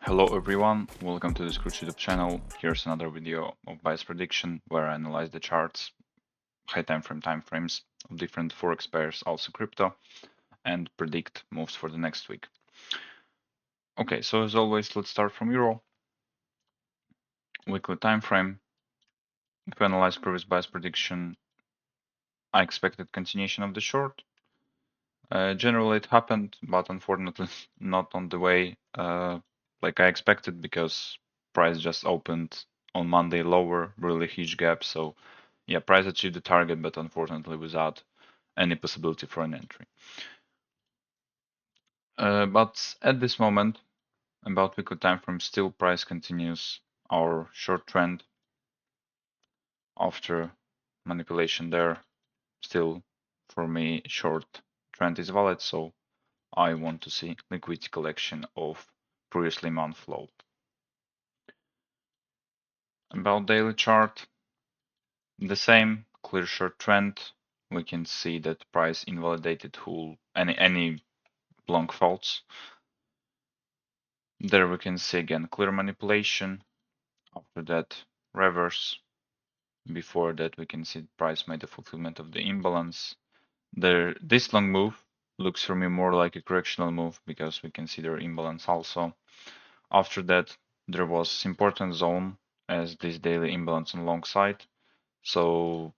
Hello everyone, welcome to the SCROOGE YouTube channel. Here's another video of bias prediction where I analyze the charts, high timeframes of different Forex pairs, also crypto, and predict moves for the next week. Okay, so as always, let's start from Euro. Weekly time frame. If we analyze previous bias prediction, I expected continuation of the short. Generally it happened, but unfortunately not on the way like I expected, because price just opened on Monday lower, really huge gap. So yeah, price achieved the target, but unfortunately without any possibility for an entry. But at this moment, about weekly time frame, still price continues our short trend after manipulation there. Still, for me, short trend is valid, so I want to see liquidity collection of previously month low. About daily chart, the same clear short trend. We can see that price invalidated any long faults. There we can see again clear manipulation. After that, reverse. Before that, we can see price made a fulfillment of the imbalance. This long move looks for me more like a correctional move, because we can see their imbalance also. After that, there was important zone as this daily imbalance on long side. So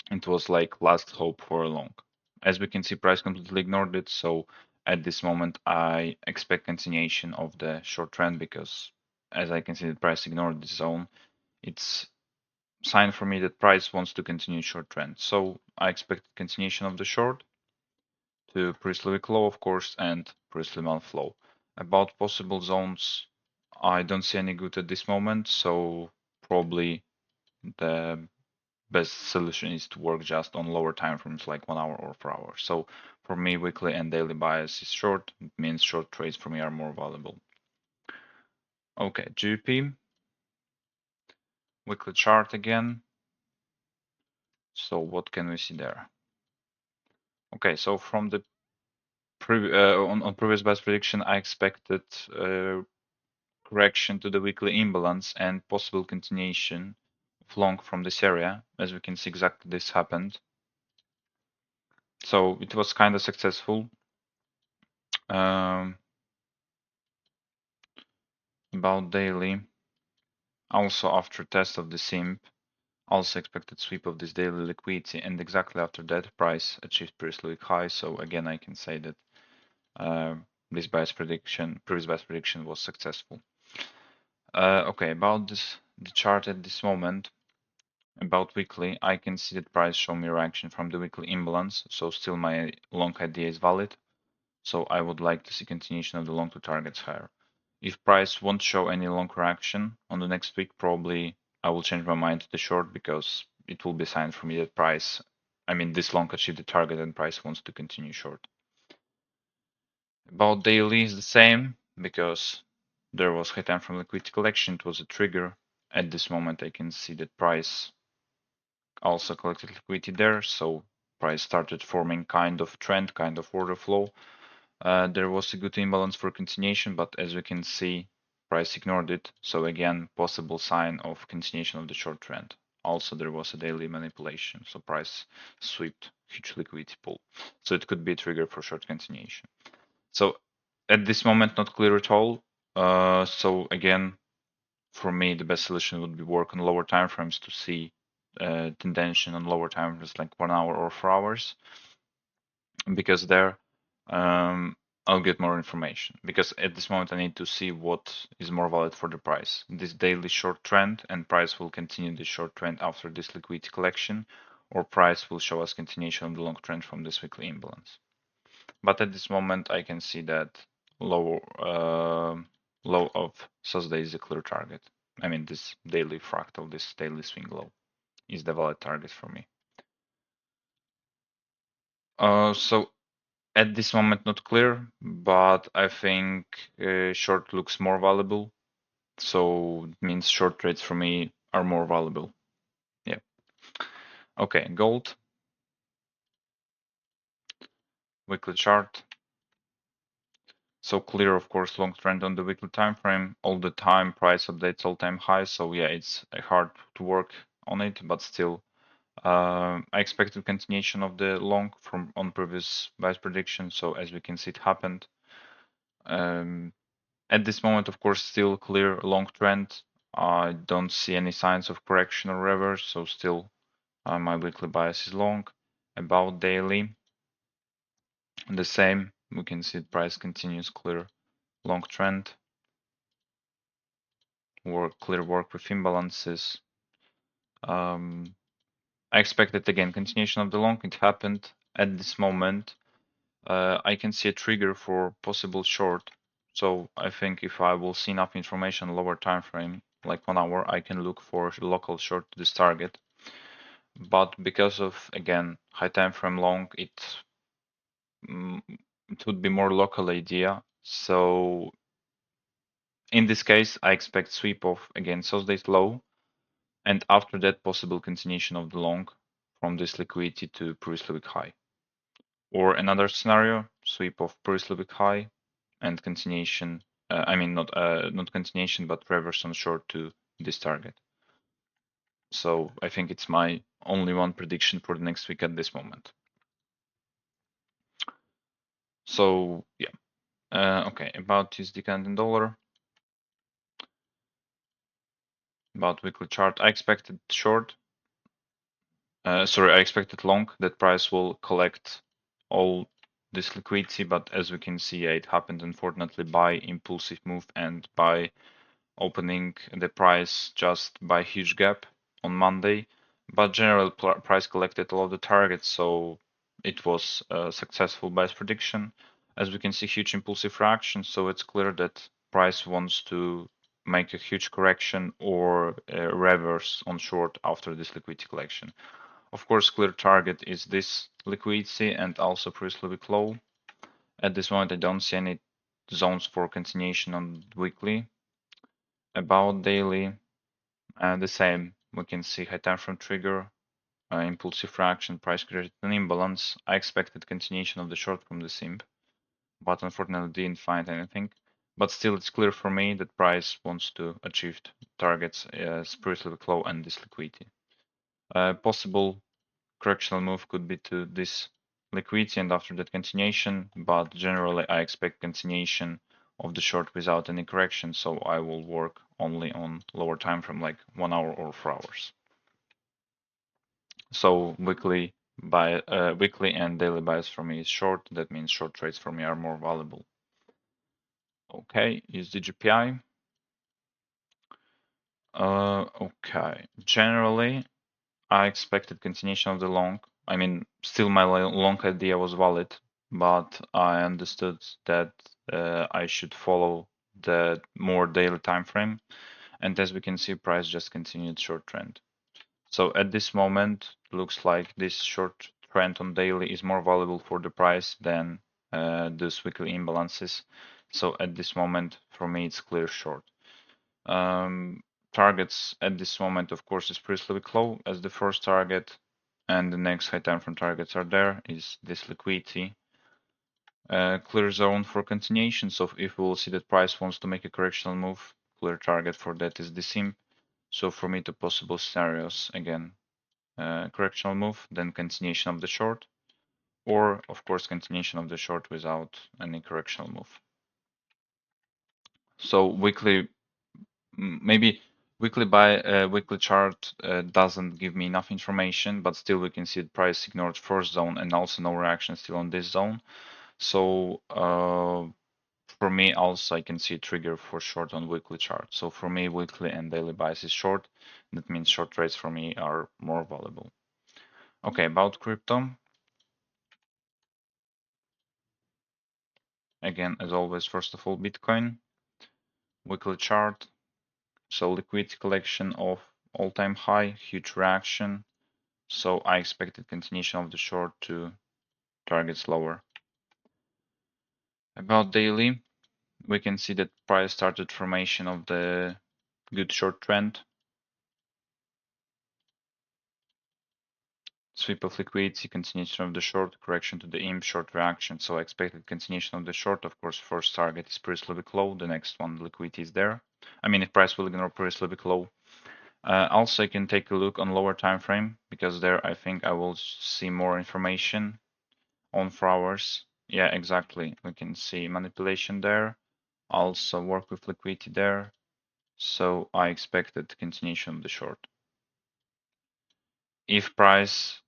it was like last hope for a long. As we can see, price completely ignored it. So at this moment, I expect continuation of the short trend, because as I can see, the price ignored this zone. It's sign for me that price wants to continue short trend. So I expect continuation of the short to previously week low, of course, and previously month low. About possible zones, I don't see any good at this moment, so probably the best solution is to work just on lower time frames, like 1 hour or 4 hours. So for me, weekly and daily bias is short. It means short trades for me are more valuable. Okay, GBP. Weekly chart again. So what can we see there? Okay, so from the on previous bias prediction, I expected correction to the weekly imbalance and possible continuation of long from this area. As we can see, exactly this happened. So it was kind of successful. About daily, also after test of the simp, also expected sweep of this daily liquidity, and exactly after that, price achieved previously high. So again, I can say that this previous bias prediction was successful. Okay, about the chart at this moment. About weekly, I can see that price show me reaction from the weekly imbalance, so still my long idea is valid. So I would like to see continuation of the long to targets higher. If price won't show any long reaction on the next week, probably I will change my mind to the short, because it will be a sign for me that this long achieved the target and price wants to continue short. About daily is the same, because there was high time from liquidity collection. It was a trigger. At this moment, I can see that price also collected liquidity there, so price started forming kind of trend, kind of order flow. There was a good imbalance for continuation, but as we can see, price ignored it. So again, possible sign of continuation of the short trend. Also, there was a daily manipulation, so price swept huge liquidity pool. So it could be a trigger for short continuation. So at this moment, not clear at all. So again, for me, the best solution would be work on lower time frames to see tendency on lower time frames, like 1 hour or 4 hours, because there I'll get more information. Because at this moment I need to see what is more valid for the price. This daily short trend, and price will continue the short trend after this liquidity collection, or price will show us continuation of the long trend from this weekly imbalance. But at this moment I can see that low of Thursday is a clear target. This daily fractal, this daily swing low is the valid target for me. So at this moment not clear, but I think short looks more valuable. So it means short trades for me are more valuable. Yeah. Okay, gold. Weekly chart. So clear, of course, long trend on the weekly time frame. All the time price updates all-time high. So yeah, it's hard to work on it, but still, I expected continuation of the long from on previous buys prediction. So as we can see, it happened. At this moment, of course, still clear long trend. I don't see any signs of correction or reverse. So still, my weekly bias is long. About daily, the same. We can see the price continues clear long trend. Clear work with imbalances. I expected again continuation of the long. It happened at this moment. I can see a trigger for possible short. So I think if I will see enough information lower time frame, like 1 hour, I can look for local short to this target. But because of again high time frame long, it would be more local idea. So in this case, I expect sweep of again Thursday's low, and after that possible continuation of the long from this liquidity to previous week high. Or another scenario, sweep of previous week high and continuation. I mean not continuation, but reverse on short to this target. So I think it's my only one prediction for the next week at this moment. So yeah, okay. About USD Canadian dollar. About weekly chart, I expected short. Sorry, I expected long. That price will collect all this liquidity, but as we can see, it happened unfortunately by impulsive move and by opening the price just by huge gap on Monday. But general price collected all of the targets, so it was a successful buyer's prediction. As we can see, huge impulsive reaction, so it's clear that price wants to make a huge correction or reverse on short after this liquidity collection. Of course, clear target is this liquidity and also previous week low. At this moment, I don't see any zones for continuation on weekly. About daily, the same. We can see high time frame trigger, impulsive reaction, price created an imbalance. I expected continuation of the short from the simp, but unfortunately didn't find anything. But still, it's clear for me that price wants to achieve targets as previous week low and this liquidity. Possible correctional move could be to this liquidity and after that continuation, but generally I expect continuation of the short without any correction, so I will work only on lower time frame like 1 hour or 4 hours. So weekly and daily bias for me is short. That means short trades for me are more valuable. Okay, use the GPI. Okay, generally I expected continuation of the long. I mean, still my long idea was valid, but I understood that I should follow the more daily time frame. And as we can see, price just continued short trend. So at this moment, looks like this short trend on daily is more valuable for the price than those weekly imbalances. So at this moment, for me, it's clear short. Targets at this moment, of course, is previous week low as the first target, and the next high time frame targets are there, is this liquidity. Clear zone for continuation, so if we will see that price wants to make a correctional move, clear target for that is the simp. So for me, the possible scenarios, again, correctional move, then continuation of the short, or of course continuation of the short without any correctional move. So weekly, maybe weekly chart doesn't give me enough information, but still we can see the price ignored first zone and also no reaction still on this zone. So for me also I can see a trigger for short on weekly chart. So for me weekly and daily bias is short. That means short trades for me are more valuable. Okay, about crypto. Again, as always, first of all, Bitcoin. Weekly chart. So liquidity collection of all-time high, huge reaction. So I expected continuation of the short to targets lower. About daily, we can see that price started formation of the good short trend. Sweep of liquidity, continuation of the short, correction to the imp, short reaction. So I expected continuation of the short. Of course, first target is pre-Slavic low. The next one, liquidity is there. I mean, if price will ignore pre-Slavic low. Also, I can take a look on lower time frame because there I think I will see more information on 4 hours. Yeah, exactly. We can see manipulation there. Also work with liquidity there. So I expected continuation of the short. If price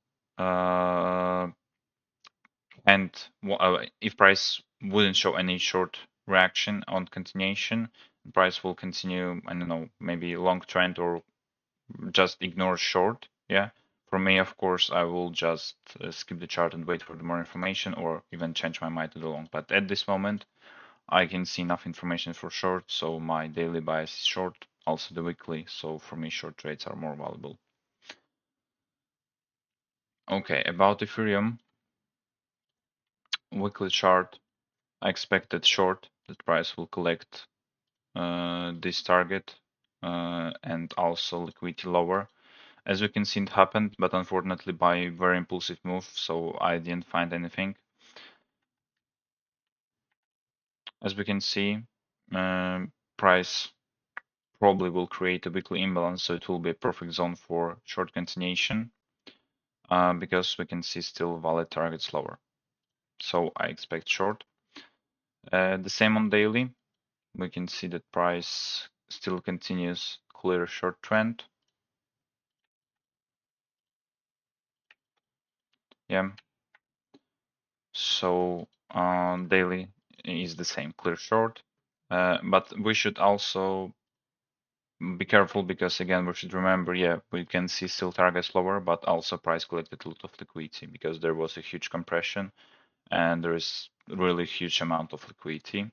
if price wouldn't show any short reaction on continuation, price will continue, I don't know, maybe long trend or just ignore short. Yeah. For me, of course, I will just skip the chart and wait for the more information or even change my mind to the long. But at this moment, I can see enough information for short, so my daily bias is short, also the weekly. So for me, short trades are more valuable. Okay, about Ethereum, weekly chart, I expected short, that price will collect this target and also liquidity lower. As we can see, it happened, but unfortunately by very impulsive move, so I didn't find anything. As we can see, price probably will create a weekly imbalance, so it will be a perfect zone for short continuation because we can see still valid targets lower. So I expect short. The same on daily. We can see that price still continues clear short trend. Yeah. So daily is the same, clear short. But we should also be careful because again we should remember, yeah, we can see still targets lower, but also price collected a lot of liquidity because there was a huge compression and there is really huge amount of liquidity.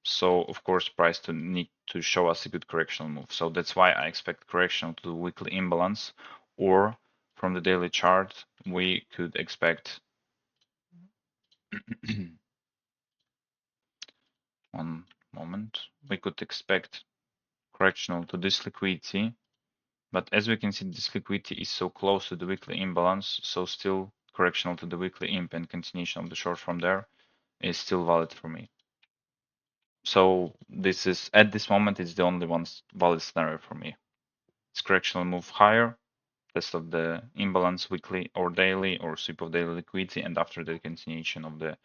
So of course price to need to show us a good correctional move. So that's why I expect correction to the weekly imbalance, or from the daily chart we could expect one moment, we could expect correctional to this liquidity. But as we can see, this liquidity is so close to the weekly imbalance, so still correctional to the weekly imp and continuation of the short from there is still valid for me. So this is, at this moment, it's the only one valid scenario for me. It's correctional move higher, test of the imbalance weekly or daily, or sweep of daily liquidity, and after the continuation of the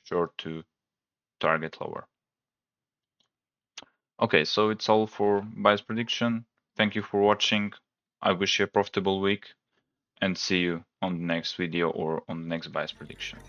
short to target lower. Okay, so it's all for bias prediction. Thank you for watching. I wish you a profitable week and see you on the next video or on the next bias prediction.